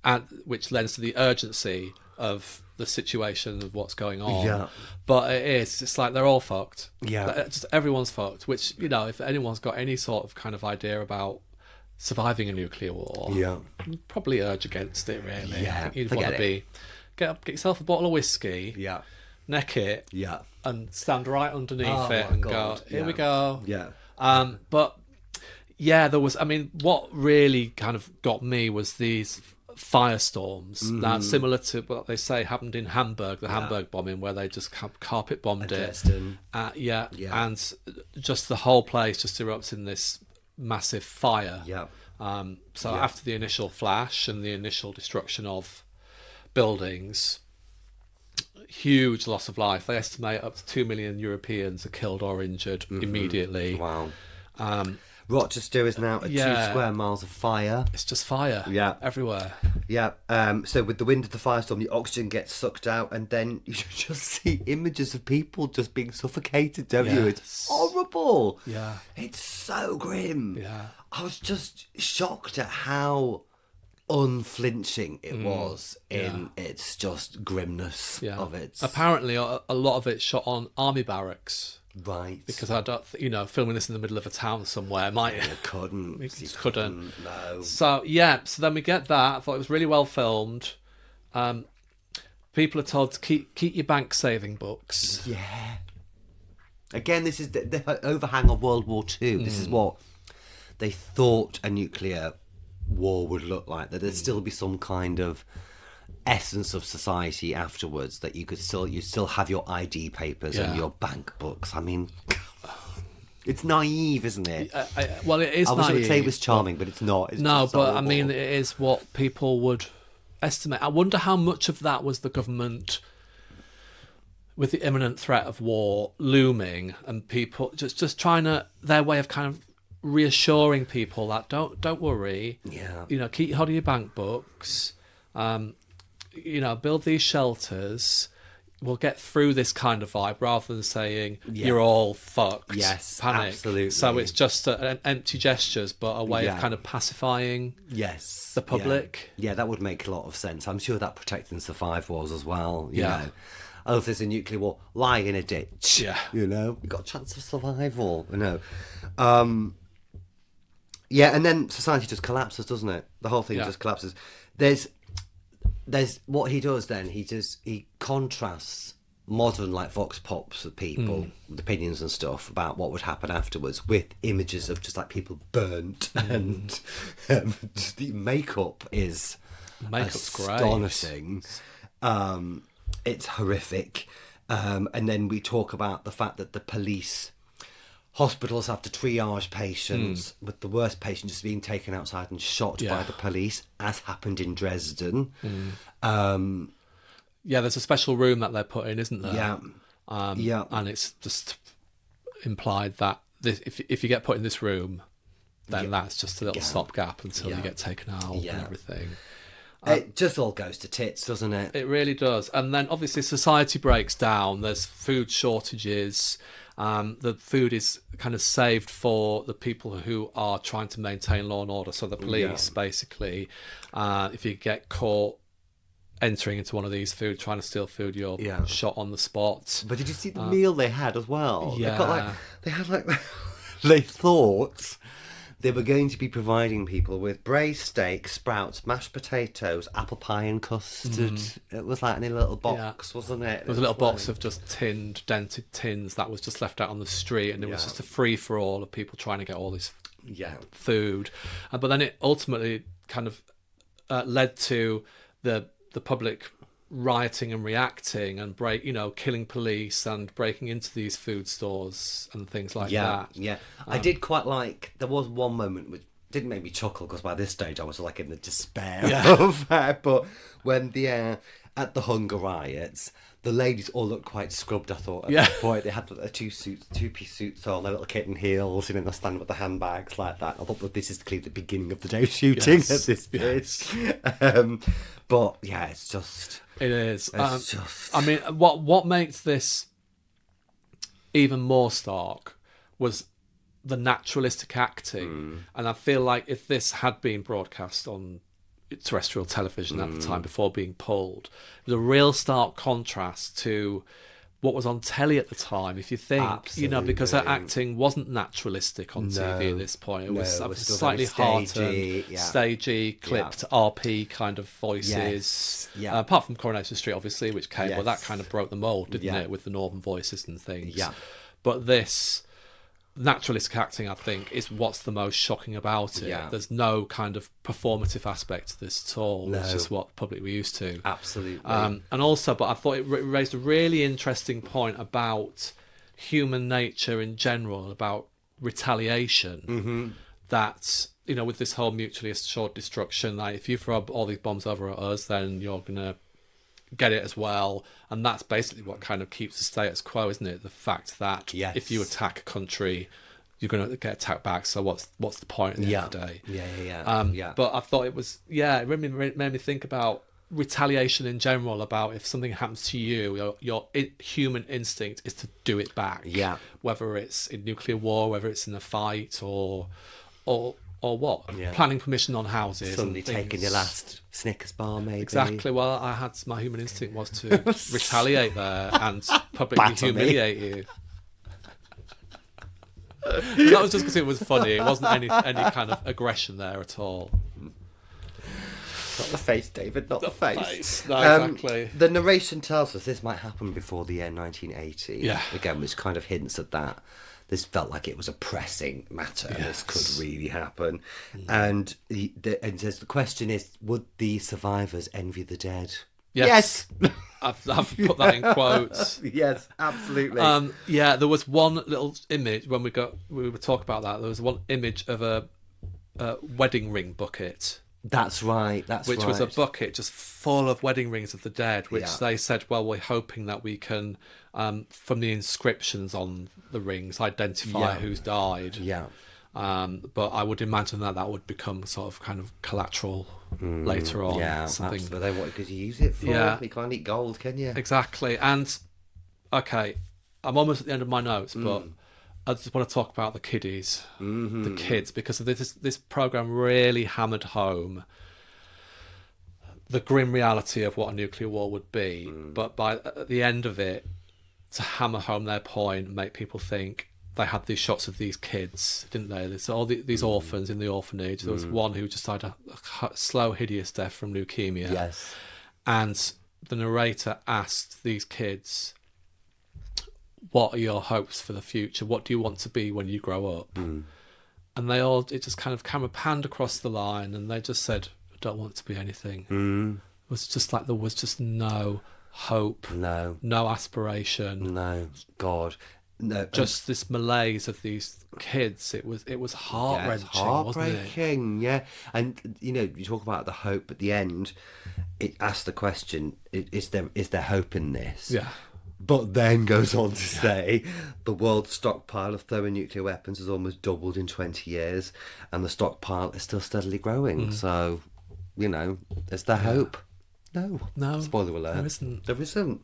lends to the urgency of the situation of what's going on. Yeah. But it's like they're all fucked. Yeah. Just everyone's fucked. Which if anyone's got any sort of kind of idea about surviving a nuclear war, I'd probably urge against it, really. Yeah, I think you'd want to get yourself a bottle of whiskey, neck it, and stand right underneath it and go, here we go. Yeah. But there was, what really kind of got me was these firestorms. Now, similar to what they say happened in Hamburg, the Hamburg bombing, where they just carpet bombed it. And just the whole place just erupts in this massive fire. After the initial flash and the initial destruction of buildings, huge loss of life. They estimate up to 2 million Europeans are killed or injured immediately. Wow. Rochester is now 2 square miles of fire. It's just fire everywhere. So with the wind of the firestorm, the oxygen gets sucked out, and then you just see images of people just being suffocated, don't you? It's horrible. It's so grim. I was just shocked at how unflinching it was in its just grimness of it. Apparently, a lot of it shot on army barracks. Right. Because I don't, filming this in the middle of a town somewhere might. You couldn't. You couldn't. No. So then we get that. I thought it was really well filmed. People are told to keep your bank saving books. Yeah. Again, this is the overhang of World War II. This is what they thought a nuclear war would look like. That there'd still be some kind of essence of society afterwards. That you still have your ID papers and your bank books. I mean, it's naive, isn't it? Well, it is. I wish I would say it was naive, charming, but it's not. It's No, just but I horrible. mean, it is what people would estimate. I wonder how much of that was the government, with the imminent threat of war looming, and people just trying to, their way of kind of reassuring people that don't worry. Yeah. Keep hold of your bank books. Build these shelters. We'll get through this kind of vibe, rather than saying you're all fucked. Yes, panic. absolutely. So it's just empty gestures, but a way of kind of pacifying the public. Yeah, that would make a lot of sense. I'm sure that Protect and Survive was as well. You Yeah. know. Oh, if there's a nuclear war, lie in a ditch. Yeah. You've got a chance of survival. Yeah, and then society just collapses, doesn't it? The whole thing just collapses. There's what he does then. He contrasts modern like vox pops of people, with opinions and stuff about what would happen afterwards, with images of just like people burnt and just the makeup is Makeup's astonishing. It's horrific, and then we talk about the fact that the police. Hospitals have to triage patients, with the worst patient just being taken outside and shot by the police, as happened in Dresden. There's a special room that they're put in, isn't there? Yeah. And it's just implied that if you get put in this room, then that's just a little stopgap until you get taken out and everything. It just all goes to tits, doesn't it? It really does. And then obviously society breaks down. There's food shortages. The food is kind of saved for the people who are trying to maintain law and order. So the police, basically, if you get caught entering into one of these trying to steal food, you're shot on the spot. But did you see the meal they had as well? Yeah. They thought they were going to be providing people with braised steak, sprouts, mashed potatoes, apple pie and custard. It was like in a little box, wasn't it? There was a little box of just dented tins that was just left out on the street, and it was just a free-for-all of people trying to get all this food. But then it ultimately kind of led to the public rioting and reacting and killing police and breaking into these food stores and things like that. Yeah. I did quite like, there was one moment which didn't make me chuckle, because by this stage I was like in the despair of that. But when at the hunger riots, the ladies all looked quite scrubbed, I thought, at that point. They had their two-piece suits on, their little kitten heels, and they're standing with the handbags like that. I thought that this is clearly the beginning of the day shooting at this bit. But yeah, it's just... It is. It's just... I mean, what makes this even more stark was the naturalistic acting. And I feel like if this had been broadcast on terrestrial television at the time before being pulled, it was a real stark contrast to what was on telly at the time, if you think, because her acting wasn't naturalistic on TV at this point. It was slightly heartened, stagey, clipped RP kind of voices. Apart from Coronation Street, obviously, which came, well, that kind of broke the mould, didn't it, with the northern voices and things. But this naturalistic acting, I think, is what's the most shocking about it. There's no kind of performative aspect to this at all. It's just what public we're used to. Absolutely. And also, but I thought it raised a really interesting point about human nature in general, about retaliation. That, with this whole mutually assured destruction, like if you throw all these bombs over at us, then you're going to get it as well. And that's basically what kind of keeps the status quo, isn't it? The fact that if you attack a country, you're going to get attacked back. So what's the point at the end of the day? But I thought it was, it really made me think about retaliation in general, about if something happens to you, your human instinct is to do it back. Whether it's in nuclear war, whether it's in a fight, or or what? Yeah. Planning permission on houses. Suddenly and things. taking your last Snickers bar, maybe. Exactly. Well, I had my human instinct was to retaliate there and publicly Batter me. humiliate you. And that was just because it was funny. It wasn't any kind of aggression there at all. Not the face, David, not the face. No, exactly. The narration tells us this might happen before the year 1980. Yeah. Again, which kind of hints at that. This felt like it was a pressing matter. Yes. This could really happen. And it says the question is, would the survivors envy the dead? Yes. I've put that in quotes. Yes, absolutely. Yeah, there was one little image when we were talking about that. There was one image of a wedding ring bucket. That's right. Which was a bucket just full of wedding rings of the dead, which Yeah. they said, well, we're hoping that we can, from the inscriptions on the rings, identify Yeah. who's died. Yeah. But I would imagine that would become sort of kind of collateral later on. Yeah, something. absolutely. What could you use it for? Yeah. You can't eat gold, can you? Exactly. And, okay, I'm almost at the end of my notes, but I just want to talk about the kiddies, the kids, because this program really hammered home the grim reality of what a nuclear war would be. But at the end of it, to hammer home their point, make people think they had these shots of these kids, didn't they? There's all these orphans in the orphanage. There was one who just died a slow, hideous death from leukemia. Yes. And the narrator asked these kids, what are your hopes for the future? What do you want to be when you grow up? And it just kind of camera panned across the line, and they just said, I don't want to be anything. It was just like there was just no hope, No. no aspiration, No. God. No. just this malaise of these kids. It was heart-wrenching, wasn't it? Heartbreaking, yeah. And you talk about the hope at the end. It asks the question: is there hope in this? Yeah. But then goes on to say the world's stockpile of thermonuclear weapons has almost doubled in 20 years, and the stockpile is still steadily growing. So, is there hope? No. No. Spoiler alert. There isn't. There isn't.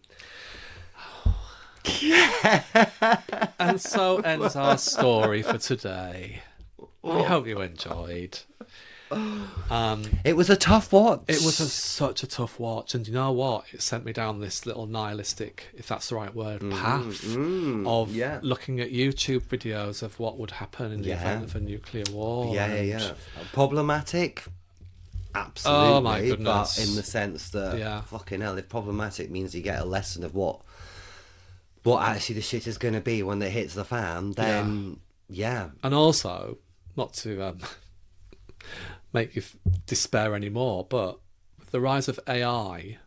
And so ends our story for today. We hope you enjoyed. It was a tough watch. It was such a tough watch, and you know what? It sent me down this little nihilistic, if that's the right word, path of looking at YouTube videos of what would happen in the event of a nuclear war. Yeah. Problematic? Absolutely. Oh, my goodness. But in the sense that, fucking hell, if problematic means you get a lesson of what actually the shit is going to be when it hits the fan, then, yeah. And also, not to make you despair anymore, but with the rise of AI,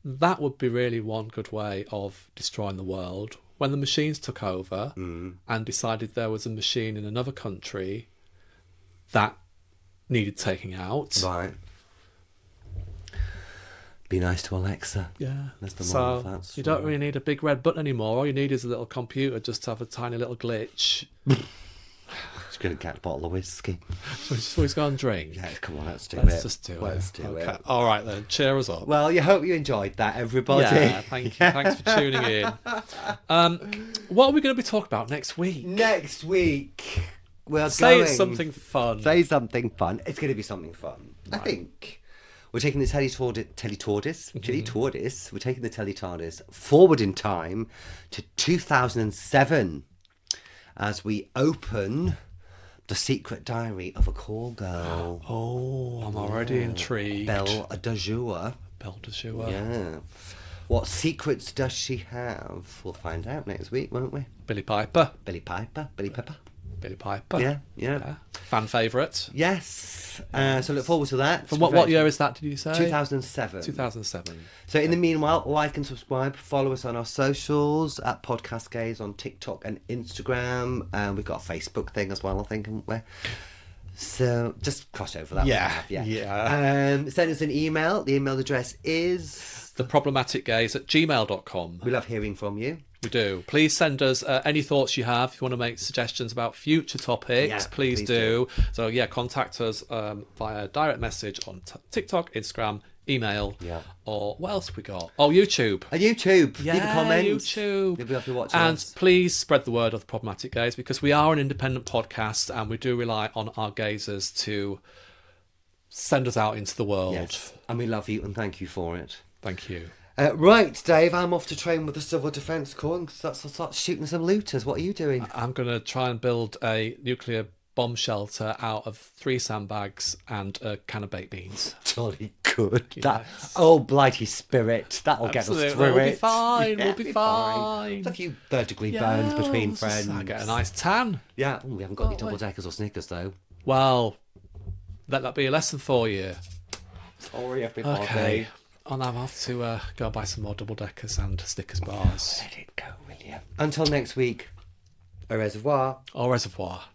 that would be really one good way of destroying the world. When the machines took over and decided there was a machine in another country that needed taking out. Right. Be nice to Alexa. Yeah. That's the moral of that you don't really need a big red button anymore. All you need is a little computer just to have a tiny little glitch. Just going to get a bottle of whiskey. So he's gone drink. Yeah, come on, let's do Let's it. just do Let's it. do Okay. it. All right then. Cheer us up. Well, you hope you enjoyed that, everybody. Yeah, thank you. Thanks for tuning in. What are we going to be talking about next week? Next week, we're Say going... something fun. Say something fun. It's going to be something fun. Right. I think we're taking the TeleTardis. We're taking the TeleTardis forward in time to 2007 as we open the secret diary of a call girl. Oh, I'm already intrigued. Belle de Jour. Belle de Jour. Yeah. What secrets does she have? We'll find out next week, won't we? Billy Piper. Billy Piper. Billy Pepper. Billy Piper. Yeah. Fan favourite. Yes. So look forward to that. From what year is that, did you say? 2007. 2007. So in the meanwhile, like and subscribe. Follow us on our socials at PodcastGaze on TikTok and Instagram. We've got a Facebook thing as well, I think, haven't we? So just cross over that. Yeah. Send us an email. The email address is theproblematicgaze@gmail.com. We love hearing from you. We do. Please send us any thoughts you have. If you want to make suggestions about future topics, please do. So contact us via direct message on TikTok, Instagram, email. Yeah. Or what else have we got? Oh, YouTube. And YouTube. Leave a Yeah, comment. YouTube. Maybe if you're watching And us. please spread the word of the Problematic Gaze, because we are an independent podcast and we do rely on our gazers to send us out into the world. Yes. And we love you and thank you for it. Thank you. Right, Dave, I'm off to train with the Civil Defence Corps and start shooting some looters. What are you doing? I'm going to try and build a nuclear bomb shelter out of 3 sandbags and a can of baked beans. Jolly good. Yes. Oh, blighty spirit. That'll Absolutely. get us through We'll it. be fine. Yeah, We'll be fine. A few third-degree burns between friends. I get a nice tan. Yeah. Ooh, we haven't got any double-deckers or Snickers, though. Well, let that be a lesson for you. Sorry, everybody. Okay. I'll now have to go buy some more double-deckers and Snickers bars. Let it go, will you? Until next week, au reservoir. Au reservoir.